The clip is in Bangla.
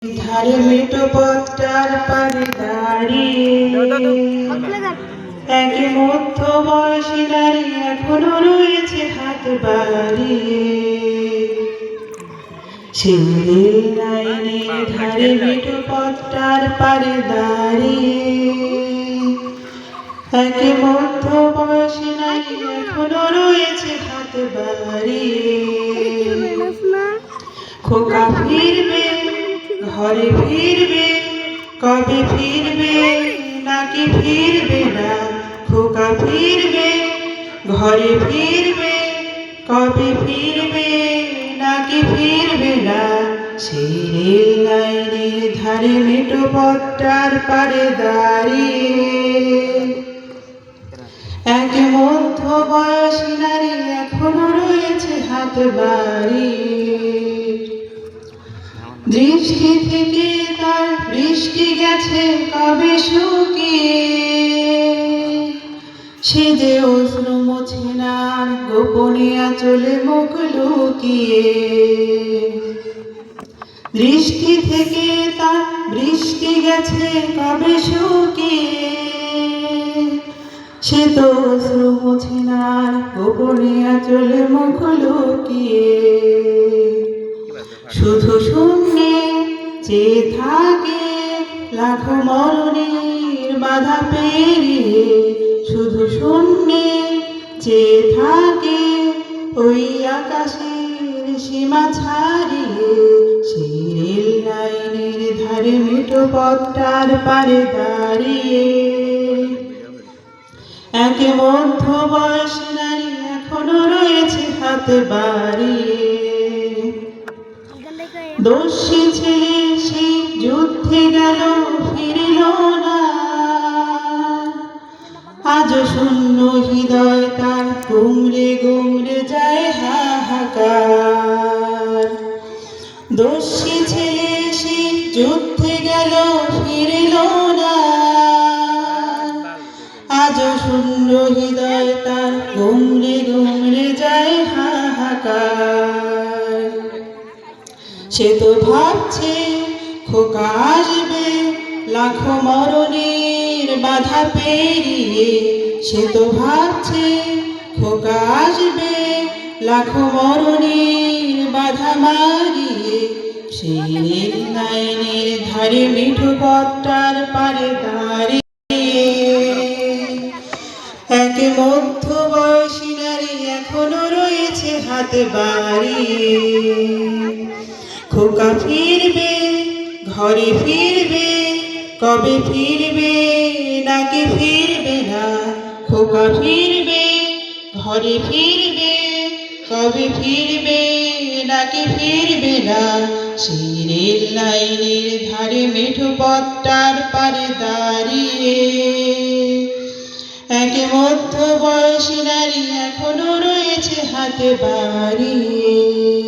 ধারে মেটো পথটার পারে দাঁড়িয়ে একে মধ্য বয়সী নারী এখনো রয়েছে হাত বাড়িয়ে। সিঁড়ির লাইনের ধারে মেটো পথটার পারে দাঁড়িয়ে একে মধ্য বয়সী নারী এখনো রয়েছে হাত বাড়িয়ে। খোকা ফিরবে ঘরে ফিরবে, কবে ফিরবে নাকি ফিরবে না? খোকা ফিরবে ঘরে ফিরবে, কবে ফিরবে নাকি ফিরবে না? সেই রেল লাইনের ধারে মেটো পথটার পারে দাঁড়িয়ে এক মধ্য বয়সী নারী এখনো রয়েছে হাত বাড়িয়ে। দৃষ্টি থেকে তার বৃষ্টি গেছে কবে শুকিয়ে, সে যে অশ্রু মোছে না গোপনে আঁচলে মুখ লুকিয়ে। দৃষ্টি থেকে তার বৃষ্টি গেছে কবে শুকিয়ে, সে তো অশ্রু মোছে না গোপনে আঁচলে মুখ লুকিয়ে। শুধু শূন্যে চেয়ে থাকে লাখো মরণের বাধা পেরিয়ে, শুধু শূন্যে চেয়ে থাকে ওই আকাশের সীমা ছাড়িয়ে। সেই রেল লাইনের ধারে মেটো পথটার পারে দাঁড়িয়ে এক মধ্য বয়সী নারী এখনো রয়েছে হাত বাড়িয়ে। দস্যি ছেলে সে যুদ্ধে গেল ফিরিল না, আজ শূন্য হৃদয় তার গুমরে গুমরে যায় হাহাকার। দস্যি ছেলে সে যুদ্ধে গেল ফিরিল না, আজ শূন্য হৃদয় তার গুমরে গুমরে যায় হাহাকার। সে তো ভাবছে খোকা আসবে লাখো মরণের বাধা পেরিয়ে, সে তো ভাবছে খোকা আসবে লাখো মরণের বাধা মারিয়ে। সেই রেল লাইনের ধারে মিঠো পথটার পারে দাঁড়িয়ে এক মধ্য বয়সী নারী এখনো রয়েছে হাত বাড়িয়ে। খোকা ফিরবে ঘরে ফিরবে, কবে ফিরবে নাকি ফিরবে না? খোকা ফিরবে ঘরে ফিরবে, কবে ফিরবে নাকি ফিরবে না? সেই রেল লাইনের ধারে মেঠো পথটার পারে দাঁড়িয়ে এক মধ্য বয়সী নারী এখনো রয়েছে হাত বাড়িয়ে।